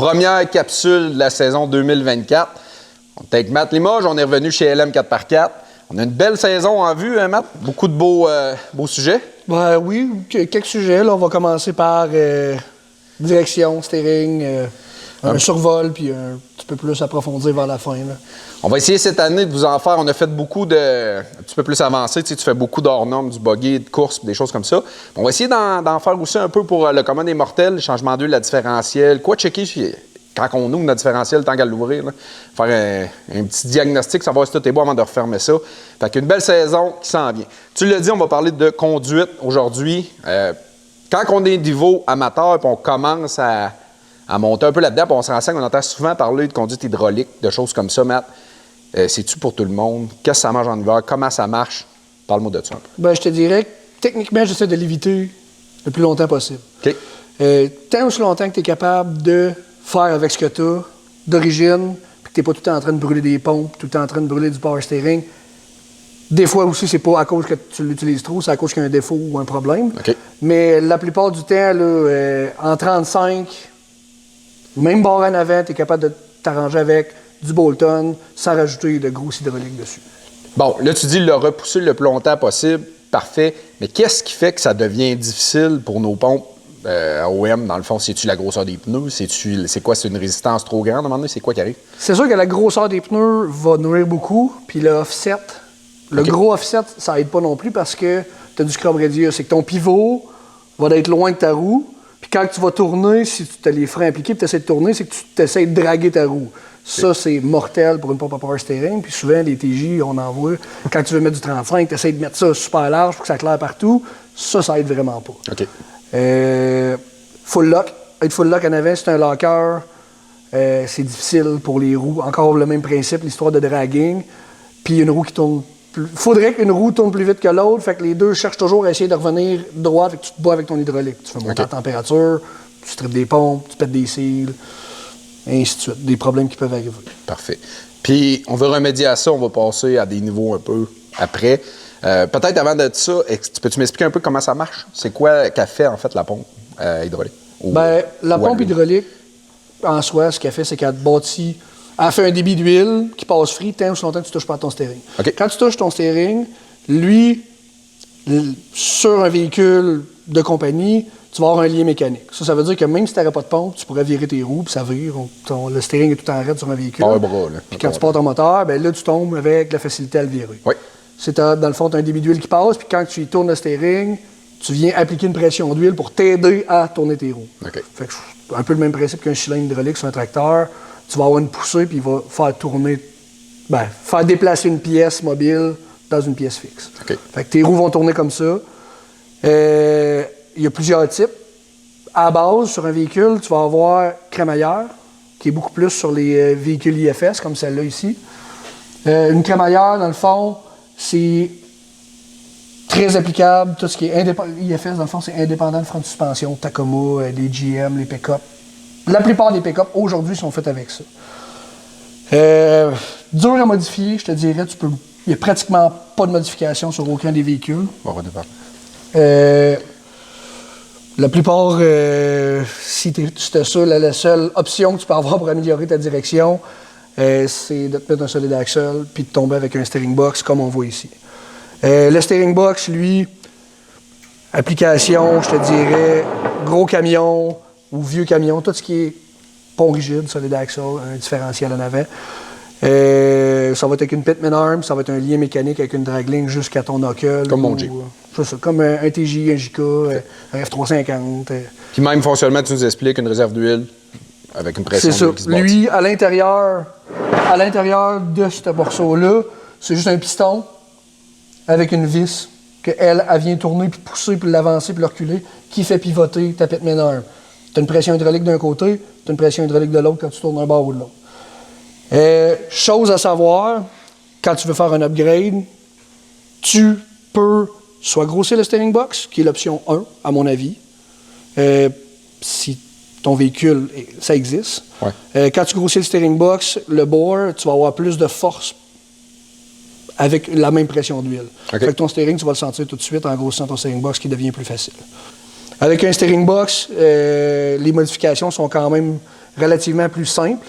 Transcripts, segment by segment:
Première capsule de la saison 2024. On est avec Matt Limoges, on est revenu chez LM 4x4. On a une belle saison en vue, hein, Matt? Beaucoup de beaux sujets. Ben, oui, quelques sujets. Là, on va commencer par direction, steering, un survol, puis un petit peu plus approfondi vers la fin. Là. On va essayer cette année de vous en faire. On a fait beaucoup de... un petit peu plus avancé. Tu fais beaucoup d'hors normes, du buggy, de course, des choses comme ça. On va essayer d'en faire aussi un peu pour le commun des mortels, le changement d'huile, la différentielle. Quoi checker quand on ouvre notre différentiel, tant qu'à l'ouvrir. Là. Faire un petit diagnostic, savoir si tout est bon avant de refermer ça. Fait qu'une belle saison qui s'en vient. Tu l'as dit, on va parler de conduite aujourd'hui. Quand on est niveau amateur et on commence à monter un peu là-dedans, puis on se renseigne, on entend souvent parler de conduite hydraulique, de choses comme ça, Matt. C'est-tu pour tout le monde? Qu'est-ce que ça mange en hiver? Comment ça marche? Parle-moi de ça un peu. Ben, je te dirais que techniquement, j'essaie de l'éviter le plus longtemps possible. OK. Tant aussi longtemps que tu es capable de faire avec ce que tu as d'origine, puis que tu n'es pas tout le temps en train de brûler des pompes, tout le temps en train de brûler du power steering. Des fois aussi, c'est pas à cause que tu l'utilises trop, c'est à cause qu'il y a un défaut ou un problème. OK. Mais la plupart du temps, là, en 35, même barre en avant, tu es capable de t'arranger avec du Bolton sans rajouter de grosses hydrauliques dessus. Bon, là, tu dis le repousser le plus longtemps possible. Parfait. Mais qu'est-ce qui fait que ça devient difficile pour nos pompes OM, dans le fond? C'est-tu la grosseur des pneus? C'est quoi? C'est une résistance trop grande à un moment donné? C'est quoi qui arrive? C'est sûr que la grosseur des pneus va nourrir beaucoup, puis le offset, le gros offset, ça aide pas non plus parce que tu as du scrub radius. C'est que ton pivot va être loin de ta roue, puis quand tu vas tourner, si tu as les freins appliqués et tu essaies de tourner, c'est que tu essaies de draguer ta roue. Ça, c'est mortel pour une pompe à power steering. Puis souvent, les TJ, on en voit. Quand tu veux mettre du 35, tu essaies de mettre ça super large pour que ça claire partout. Ça aide vraiment pas. OK. Full lock. Être full lock en avant, c'est un locker. C'est difficile pour les roues. Encore le même principe, l'histoire de dragging. Puis une roue qui tourne plus... Faudrait qu'une roue tourne plus vite que l'autre. Fait que les deux cherchent toujours à essayer de revenir droit. Fait que tu te bats avec ton hydraulique. Tu fais monter la température, tu strippes des pompes, tu pètes des cils. Et ainsi de suite, des problèmes qui peuvent arriver. Parfait. Puis, on veut remédier à ça, on va passer à des niveaux un peu après. Peut-être avant de ça, peux-tu m'expliquer un peu comment ça marche? C'est quoi qu'a fait, en fait, la pompe hydraulique? La pompe hydraulique, en soi, ce qu'elle fait, c'est qu'elle bâtit... Elle fait un débit d'huile qui passe free tant aussi longtemps que tu ne touches pas à ton steering. Okay. Quand tu touches ton steering, lui, sur un véhicule de compagnie, tu vas avoir un lien mécanique. Ça veut dire que même si tu n'aurais pas de pompe, tu pourrais virer tes roues, puis ça vire. Le steering est tout en raide sur un véhicule. Puis quand tu pars ton moteur, ben là, tu tombes avec la facilité à le virer. Oui. Dans le fond, tu as un débit d'huile qui passe, puis quand tu y tournes le steering, tu viens appliquer une pression d'huile pour t'aider à tourner tes roues. Okay. Fait que c'est un peu le même principe qu'un cylindre hydraulique sur un tracteur. Tu vas avoir une poussée, puis il va faire tourner, faire déplacer une pièce mobile dans une pièce fixe. Okay. Fait que tes roues vont tourner comme ça. Il y a plusieurs types. À la base, sur un véhicule, tu vas avoir crémaillère, qui est beaucoup plus sur les véhicules IFS, comme celle-là ici. Une crémaillère, dans le fond, c'est très applicable. Tout ce qui est IFS, dans le fond, c'est indépendant de frein de suspension, Tacoma, les GM, les pick-up. La plupart des pick-up, aujourd'hui, sont faits avec ça. Dur à modifier, je te dirais, il n'y a pratiquement pas de modification sur aucun des véhicules. On va débattre. La plupart, si c'était ça, la seule option que tu peux avoir pour améliorer ta direction, c'est de te mettre un solid axle puis de tomber avec un steering box comme on voit ici. Le steering box, lui, application, je te dirais, gros camion ou vieux camion, tout ce qui est pont rigide, solid axle, un différentiel en avant. Ça va être avec une Pitman arm, ça va être un lien mécanique avec une dragline jusqu'à ton knuckle. Comme mon Jeep. C'est ça, comme un TJ, un JK, un F350. Puis même fonctionnement, tu nous expliques, une réserve d'huile avec une pression d'huile qui se bâtit. Lui, à l'intérieur de ce morceau-là, c'est juste un piston avec une vis qu'elle vient tourner, puis pousser, puis l'avancer, puis le reculer, qui fait pivoter ta Pitman arm. Tu as une pression hydraulique d'un côté, tu as une pression hydraulique de l'autre quand tu tournes d'un bord ou de l'autre. Chose à savoir, quand tu veux faire un upgrade, tu peux soit grossir le steering box, qui est l'option 1, à mon avis, si ton véhicule, ça existe. Ouais. Quand tu grossis le steering box, le bore, tu vas avoir plus de force avec la même pression d'huile. Okay. Fait que ton steering, tu vas le sentir tout de suite en grossissant ton steering box, qui devient plus facile. Avec un steering box, les modifications sont quand même relativement plus simple.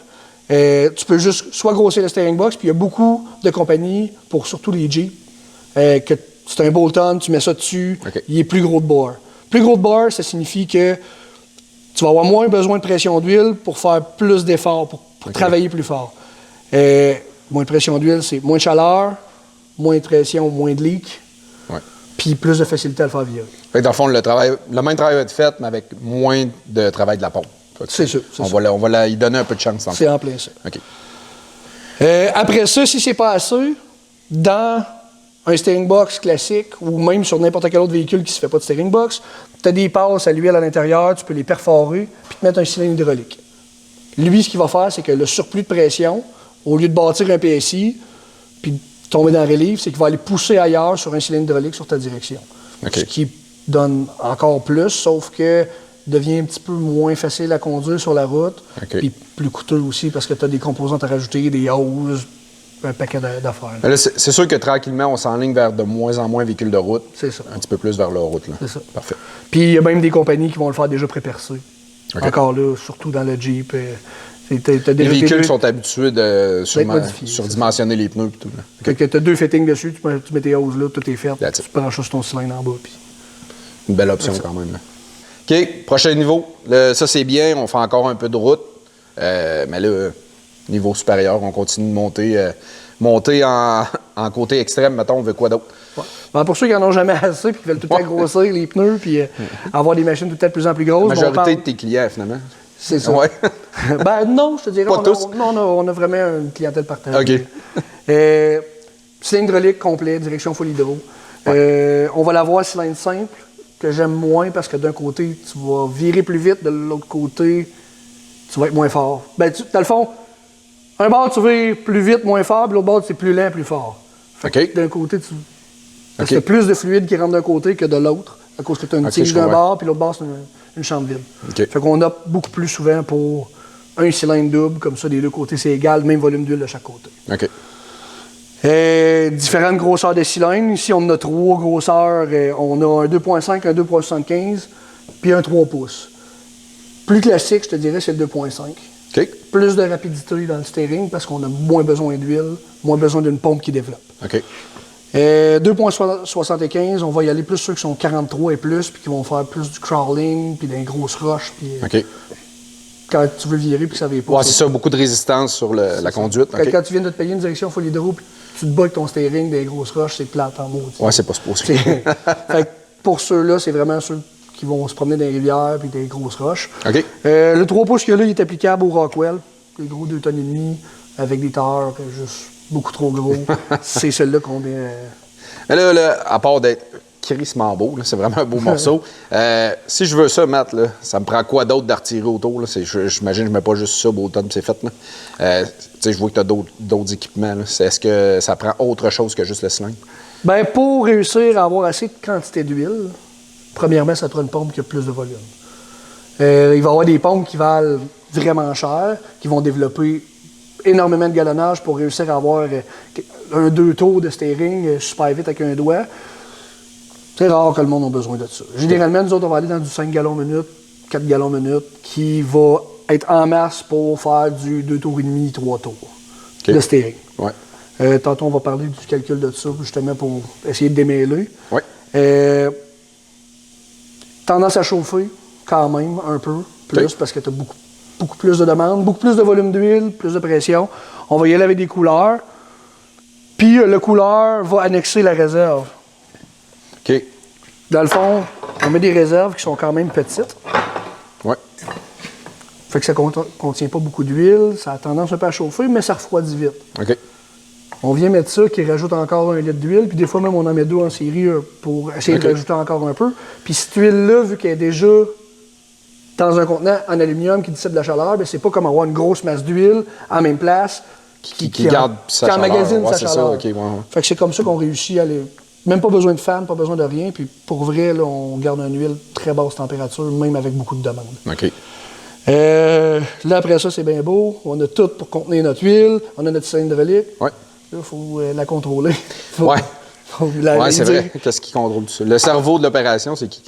Tu peux juste soit grossir le steering box, puis il y a beaucoup de compagnies, pour surtout les Jeep, que c'est un bolt-on, tu mets ça dessus, il est plus gros de bord. Plus gros de bord, ça signifie que tu vas avoir moins besoin de pression d'huile pour faire plus d'efforts, pour travailler plus fort. Moins de pression d'huile, c'est moins de chaleur, moins de pression, moins de leak, puis plus de facilité à le faire virer. Fait que dans le fond, le même travail va être fait, mais avec moins de travail de la pompe. C'est ça. On va y donner un peu de chance. C'est en plein ça. OK. Après ça, si c'est pas assez, dans un steering box classique ou même sur n'importe quel autre véhicule qui ne se fait pas de steering box, tu as des passes à l'huile à l'intérieur, tu peux les perforer puis te mettre un cylindre hydraulique. Lui, ce qu'il va faire, c'est que le surplus de pression, au lieu de bâtir un PSI puis de tomber dans la relief, c'est qu'il va aller pousser ailleurs sur un cylindre hydraulique sur ta direction. Ce qui donne encore plus, sauf que devient un petit peu moins facile à conduire sur la route, puis plus coûteux aussi parce que tu as des composantes à rajouter, des hoses, un paquet d'affaires. Là, c'est sûr que tranquillement, on s'enligne vers de moins en moins véhicules de route. C'est ça. Un petit peu plus vers la route. C'est ça. Parfait. Puis il y a même des compagnies qui vont le faire déjà pré-percé. Encore là, surtout dans le Jeep. Les véhicules qui sont habitués de surdimensionner les pneus et tout. Fait que tu as 2 fittings dessus, tu mets tes hoses là, tout est fait. Tu branches sur ton cylindre en bas. Puis... Une belle option quand même. Là. OK, prochain niveau. Ça, c'est bien. On fait encore un peu de route. Mais là, niveau supérieur, on continue de monter en côté extrême. Mettons, on veut quoi d'autre? Ben, pour ceux qui n'en ont jamais assez et qui veulent tout le temps grossir les pneus puis avoir des machines tout le temps de plus en plus grosses. La majorité de tes clients, finalement. C'est ça. Ouais. Ben non, je te dirais. Pas tous. On a vraiment une clientèle partagée. OK. Cylindre hydraulique complet, direction full hydro. On va l'avoir cylindre simple, que j'aime moins parce que d'un côté, tu vas virer plus vite, de l'autre côté, tu vas être moins fort. Ben, dans le fond, un bord, tu vires plus vite, moins fort, puis l'autre bord, c'est plus lent, plus fort. Fait que d'un côté, parce qu'il y a plus de fluide qui rentre d'un côté que de l'autre, à cause que tu as une tige d'un bord, puis l'autre bord, c'est une chambre vide. Fait qu'on opte beaucoup plus souvent pour un cylindre double, comme ça, des deux côtés, c'est égal, même volume d'huile de chaque côté. Différentes grosseurs de cylindres. Ici, on a 3 grosseurs. On a un 2.5, un 2.75, puis un 3 pouces. Plus classique, je te dirais, c'est le 2.5. Plus de rapidité dans le steering parce qu'on a moins besoin d'huile, moins besoin d'une pompe qui développe. 2.75, on va y aller plus ceux qui sont 43 et plus, puis qui vont faire plus du crawling, puis des grosses roches. Puis, quand tu veux virer, puis que ça ne va pas. Ouais, c'est ça, beaucoup de résistance sur la conduite. Quand tu viens de te payer une direction full hydro, puis tu te bats avec ton steering, des grosses roches, c'est plate en maudit. Ouais, c'est pas supposé. Fait que pour ceux-là, c'est vraiment ceux qui vont se promener dans les rivières puis des grosses roches. Le 3 pouces qu'il y a là, il est applicable au Rockwell. Des gros 2,5 tonnes avec des tailleurs juste beaucoup trop gros. C'est celle-là qu'on met. Mais là, à part d'être crissement beau, c'est vraiment un beau morceau. Si je veux ça, Matt, là, ça me prend quoi d'autre d'artillerie autour? Là? J'imagine que je ne mets pas juste ça, Bolton, c'est fait. Je vois que tu as d'autres équipements. Est-ce que ça prend autre chose que juste le cylindre? Bien, pour réussir à avoir assez de quantité d'huile, premièrement, ça te prend une pompe qui a plus de volume. Il va y avoir des pompes qui valent vraiment cher, qui vont développer énormément de galonnage pour réussir à avoir un 2 tours de steering super vite avec un doigt. C'est rare que le monde ait besoin de ça. Généralement, nous autres, on va aller dans du 5 gallons minute, 4 gallons minute, qui va être en masse pour faire du 2 tours et demi, 3 tours de steering. Tantôt, on va parler du calcul de ça, justement, pour essayer de démêler. Tendance à chauffer, quand même, un peu plus, parce que tu as beaucoup plus de demandes, beaucoup plus de volume d'huile, plus de pression. On va y aller avec des couleurs. Puis, le couleur va annexer la réserve. Dans le fond, on met des réserves qui sont quand même petites. Fait que ça contient pas beaucoup d'huile, ça a tendance un peu à chauffer, mais ça refroidit vite. On vient mettre ça qui rajoute encore 1 litre d'huile, puis des fois même on en met 2 en série pour essayer de rajouter encore un peu. Puis cette huile-là, vu qu'elle est déjà dans un contenant en aluminium qui dissipe de la chaleur, bien, c'est pas comme avoir une grosse masse d'huile en même place qui garde sa chaleur. Emmagasine sa chaleur. Fait que c'est comme ça qu'on réussit à aller. Même pas besoin de fan, pas besoin de rien. Puis pour vrai, là, on garde une huile très basse température, même avec beaucoup de demandes. Là, après ça, c'est bien beau. On a tout pour contenir notre huile. On a notre cylindre hydraulique. Là, il faut la contrôler. C'est vrai. Qu'est-ce qui contrôle tout ça? Le cerveau de l'opération, c'est qui?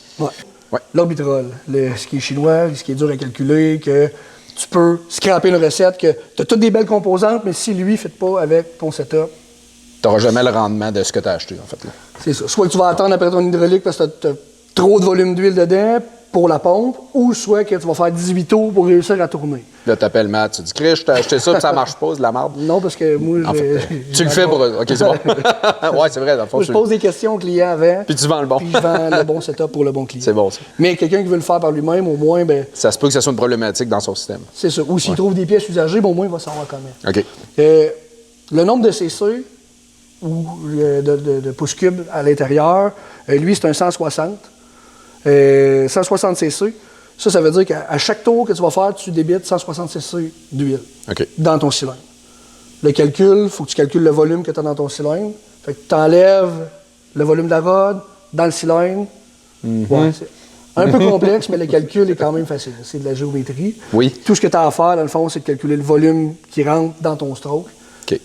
L'orbitrol. Ce qui est chinois, ce qui est dur à calculer, que tu peux scraper une recette que tu as toutes des belles composantes, mais si lui ne fit pas avec ton setup, Tu n'auras jamais le rendement de ce que tu as acheté, en fait. Là. c'est ça. Soit que tu vas attendre après ton hydraulique parce que tu as trop de volume d'huile dedans pour la pompe, ou soit que tu vas faire 18 tours pour réussir à tourner. Là, tu appelles Matt, tu dis, Chris, je t'ai acheté ça, puis ça marche pas, c'est de la merde. Non, parce que moi, En fait, tu le fais pour eux. OK, c'est bon. Ouais, c'est vrai, dans le fond. moi, je pose des questions aux clients avant. Puis tu vends le bon. Puis je vends le bon setup pour le bon client. C'est bon, ça. Mais quelqu'un qui veut le faire par lui-même, au moins, ben, Ça se peut que ça soit une problématique dans son système. c'est ça. Ou s'il trouve des pièces usagées, ben, au moins, il va savoir comment. OK. Le nombre de CC ou de pouces cubes à l'intérieur, lui, c'est un 160. 160 CC. Ça veut dire qu'à chaque tour que tu vas faire, tu débites 160 CC d'huile OK. dans ton cylindre. Le calcul, il faut que tu calcules le volume que tu as dans ton cylindre. Fait que tu enlèves le volume de la rod dans le cylindre. Ouais, c'est un peu complexe, mais le calcul est quand même facile. C'est de la géométrie. Oui. Tout ce que tu as à faire, dans le fond, c'est de calculer le volume qui rentre dans ton stroke. OK.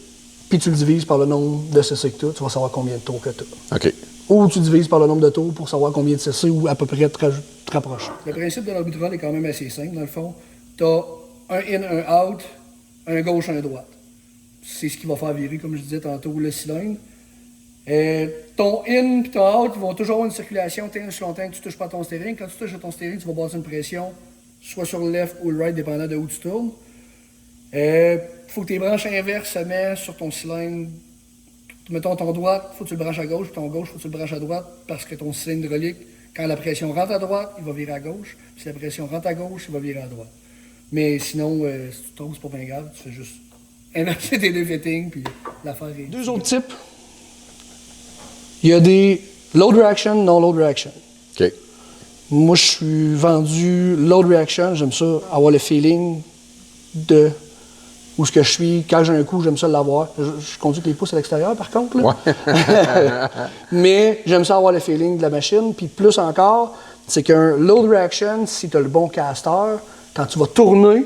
Puis tu le divises par le nombre de CC que tu as. Tu vas savoir combien de tours que tu as. OK. Ou tu divises par le nombre de tours pour savoir combien de CC ou à peu près te rapprocher. Le principe de l'orbitrol est quand même assez simple, dans le fond. Tu as un in, un out, un gauche, un droite. C'est ce qui va faire virer, comme je disais tantôt, le cylindre. Ton in et ton out vont toujours avoir une circulation tant aussi longtemps que tu ne touches pas ton steering. Quand tu touches à ton steering, tu vas bâtir une pression, soit sur le left ou le right, dépendant de où tu tournes. Il faut que tes branches inverses se mettent sur ton cylindre. Mettons ton droite, il faut que tu le branches à gauche, puis ton gauche, il faut que tu le branches à droite, parce que ton cylindre hydraulique, quand la pression rentre à droite, il va virer à gauche. Puis si la pression rentre à gauche, il va virer à droite. Mais sinon, si tu tombes, c'est pas bien grave, tu fais juste inverser tes deux fittings, puis l'affaire est... Deux autres types. Il y a des load reaction, non load reaction. OK. Moi, je suis vendu load reaction, j'aime ça, avoir le feeling de où ce que je suis. Quand j'ai un coup, j'aime ça l'avoir. Je conduis avec les pouces à l'extérieur, par contre. Là. Ouais. Mais j'aime ça avoir le feeling de la machine. Puis plus encore, c'est qu'un load reaction, si tu as le bon caster, quand tu vas tourner,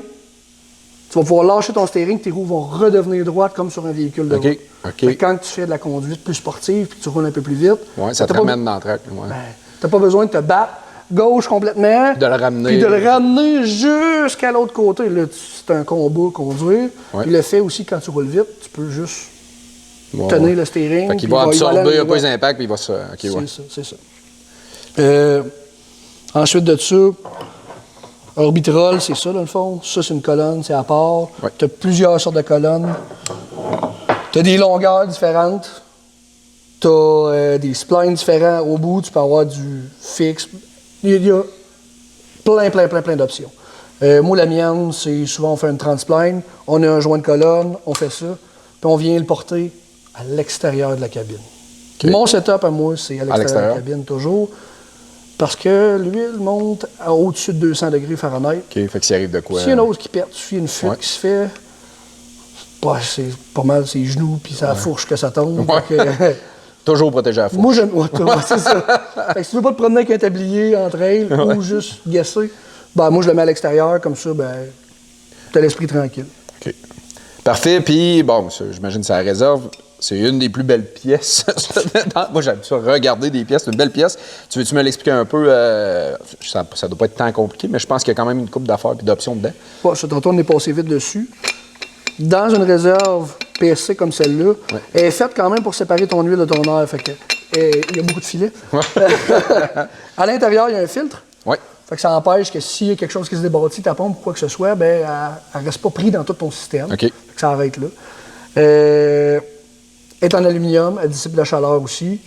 tu vas pouvoir lâcher ton steering, tes roues vont redevenir droites comme sur un véhicule de route. OK. Fait que quand tu fais de la conduite plus sportive puis tu roules un peu plus vite, Ouais, ça te ramène dans le track. Ouais. tu n'as pas besoin de te battre gauche complètement, De le ramener. puis de le ramener jusqu'à l'autre côté. Là, c'est un combat conduire. Ouais. Puis le fait aussi, quand tu roules vite, tu peux juste Ouais, tenir ouais. le steering. Fait qu'il puis va absorber aller à un peu les droite. impacts, puis il va se... OK, C'est ouais. ça, c'est ça. Ensuite de ça, orbitrol, c'est ça, dans le fond. Ça, c'est une colonne, c'est à part. Ouais. Tu as plusieurs sortes de colonnes. Tu as des longueurs différentes. Tu as des splines différents. Au bout, tu peux avoir du fixe. Il y a plein d'options. Moi, la mienne, c'est souvent on fait une 30 spline, on a un joint de colonne, on fait ça, puis on vient le porter à l'extérieur de la cabine. OK. Mon setup à moi, c'est à l'extérieur de la cabine toujours, parce que l'huile monte à au-dessus de 200 degrés Fahrenheit. OK, fait que s'il arrive de quoi... S'il y a une hausse qui pète, s'il y a une fuite Ouais. qui se fait, bah, c'est pas mal ses genoux, puis ça fourche que ça tombe. Ouais. Fait que, Toujours protéger la fourche. moi, j'aime. Ouais, c'est ça. Fait que si tu veux pas te promener avec un tablier en trail ou juste guesser, ben, moi, je le mets à l'extérieur, comme ça, ben, t'as l'esprit tranquille. OK. Parfait. Puis, bon, ça, j'imagine que c'est à la réserve. C'est une des plus belles pièces. Moi, j'aime ça, regarder des pièces. C'est une belle pièce. Tu veux-tu me l'expliquer un peu? Ça doit pas être tant compliqué, mais je pense qu'il y a quand même une couple d'affaires et d'options dedans. Bon, ça, tantôt, on est passé vite dessus. Dans une réserve PC comme celle-là, elle est faite quand même pour séparer ton huile de ton air. Fait que, il y a beaucoup de filets. À l'intérieur, il y a un filtre. Oui. Fait que ça empêche que s'il y a quelque chose qui se débâtit, ta pompe ou quoi que ce soit, ben, elle ne reste pas prise dans tout ton système. OK. Fait que ça arrête là. Elle est en aluminium, elle dissipe la chaleur aussi.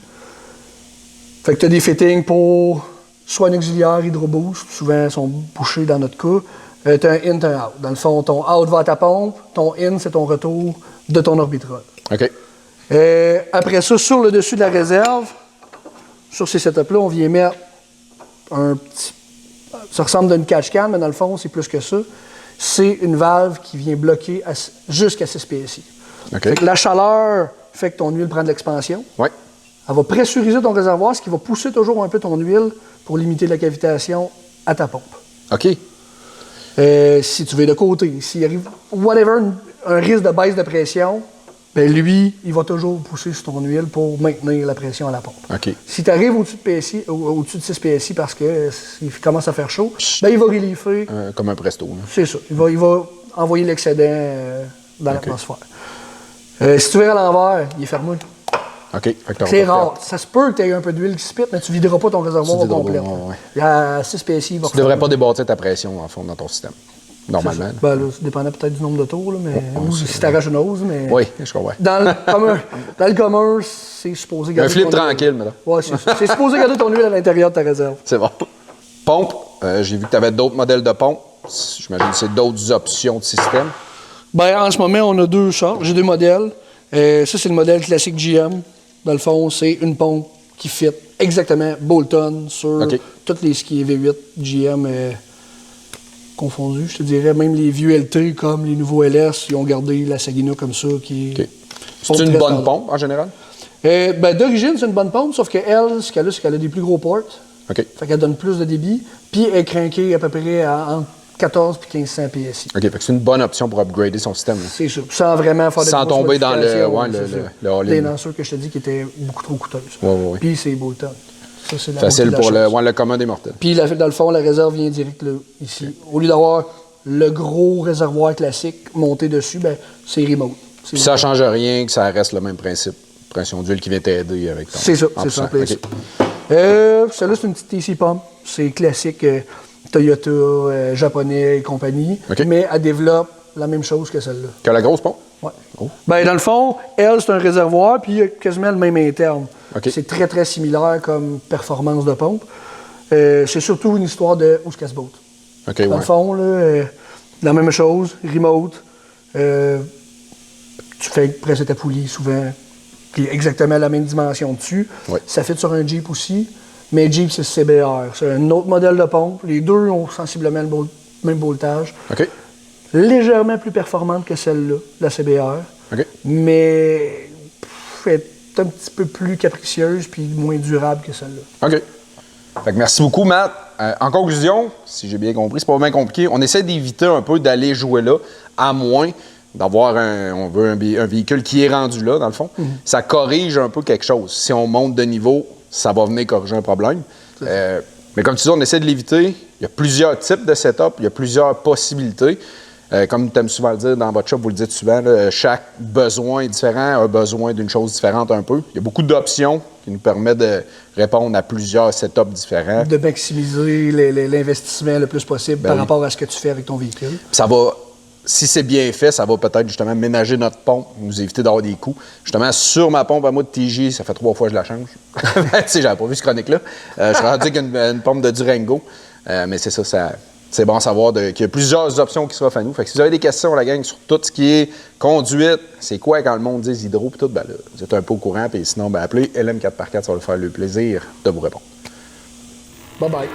Fait que tu as des fittings pour soit un auxiliaire hydro-boost, souvent ils sont bouchés dans notre cas. Tu as un in, tu as un out. Dans le fond, ton out va à ta pompe, ton in, c'est ton retour de ton orbitrol. OK. Après ça, sur le dessus de la réserve, sur ces setups-là, on vient mettre un petit... Ça ressemble à une catch-can, mais dans le fond, c'est plus que ça. C'est une valve qui vient bloquer jusqu'à 6 PSI. OK. Fait que la chaleur fait que ton huile prend de l'expansion. Oui. Elle va pressuriser ton réservoir, ce qui va pousser toujours un peu ton huile pour limiter la cavitation à ta pompe. OK. Si tu veux de côté, s'il arrive, whatever, un risque de baisse de pression, ben lui, il va toujours pousser sur ton huile pour maintenir la pression à la pompe. OK. Si tu arrives au-dessus de PSI, au-dessus de 6 PSI parce qu'il commence à faire chaud, ben il va reliefer. Comme un presto. Là. C'est ça. Il va envoyer l'excédent dans l'atmosphère. Si tu vires à l'envers, il est fermé. OK. C'est rare. Ça se peut que tu aies un peu d'huile qui se pète, mais tu ne videras pas ton réservoir au complet. Il y a 6 PSI, il va Tu ne devrais pas débâtir ta pression, en fond, dans ton système. Normalement. Ben, là, ça dépendait peut-être du nombre de tours, là, mais, ou si tu arraches une hose. Mais oui, je comprends. Dans le commun, c'est supposé garder. Un flip tranquille, maintenant. Oui, c'est ça. C'est supposé garder ton huile à l'intérieur de ta réserve. C'est bon. Pompe, j'ai vu que tu avais d'autres modèles de pompe. J'imagine que c'est d'autres options de système. Ben, en ce moment, on a 2 sortes. J'ai 2 modèles. Ça, c'est le modèle classique GM. Dans le fond, c'est une pompe qui fit exactement Bolton sur toutes les skis V8 GM confondus. Je te dirais, même les vieux LT comme les nouveaux LS, ils ont gardé la Sagina comme ça. C'est une bonne pompe, en général? Ben, d'origine, c'est une bonne pompe, sauf qu'elle, ce qu'elle a, c'est qu'elle a des plus gros ports. OK. Fait qu'elle donne plus de débit. Puis elle est craquée à peu près entre 14 et 1500 PSI. OK, fait que c'est une bonne option pour upgrader son système. C'est ça. Sans vraiment faire de sans tomber dans le all-in. Des lanceurs que je te dis qui étaient beaucoup trop coûteuses. Oui. Puis c'est Bolton. Ça, c'est facile pour le commun des mortels. Puis dans le fond, la réserve vient direct là, ici. Au lieu d'avoir le gros réservoir classique monté dessus, ben, c'est remote. Puis ça ne change rien, que ça reste le même principe. Pression d'huile qui vient t'aider avec ton... C'est ça, c'est ça. Celle-là, c'est une petite TC Pump. C'est classique Toyota, japonais et compagnie. Mais elle développe la même chose que celle-là. Que la grosse pompe? Oui. Oh. Ben, dans le fond, elle, c'est un réservoir, puis il y a quasiment le même interne. C'est très, très similaire comme performance de pompe. C'est surtout une histoire de où se boat. Dans le fond, là, la même chose, remote. Tu fais presser ta poulie souvent, qui est exactement la même dimension dessus. Ça fait sur un Jeep aussi, mais Jeep, c'est CBR. C'est un autre modèle de pompe. Les deux ont sensiblement le même voltage. Légèrement plus performante que celle-là, la CBR, mais est un petit peu plus capricieuse puis moins durable que celle-là. OK. Fait que merci beaucoup, Matt. En conclusion, si j'ai bien compris, c'est pas vraiment compliqué. On essaie d'éviter un peu d'aller jouer là, à moins d'avoir un véhicule qui est rendu là, dans le fond. Ça corrige un peu quelque chose. Si on monte de niveau, ça va venir corriger un problème. Mais comme tu dis, on essaie de l'éviter. Il y a plusieurs types de setup, il y a plusieurs possibilités. Comme tu aimes souvent le dire dans votre shop, vous le dites souvent, là, chaque besoin est différent, a besoin d'une chose différente un peu. Il y a beaucoup d'options qui nous permettent de répondre à plusieurs setups différents. De maximiser l'investissement le plus possible par rapport à ce que tu fais avec ton véhicule. Ça va, si c'est bien fait, ça va peut-être justement ménager notre pompe, nous éviter d'avoir des coûts. Justement, sur ma pompe à moi de TJ, ça fait 3 fois que je la change. Tu sais, j'avais pas vu ce chronique-là. Je suis rendu avec une pompe de Durango. Mais c'est ça, c'est bon à savoir qu'il y a plusieurs options qui s'offrent à nous. Fait que si vous avez des questions, la gang, sur tout ce qui est conduite, c'est quoi quand le monde dit hydro et tout, ben là, vous êtes un peu au courant. Puis sinon, ben appelez LM4x4, ça va nous faire le plaisir de vous répondre. Bye bye.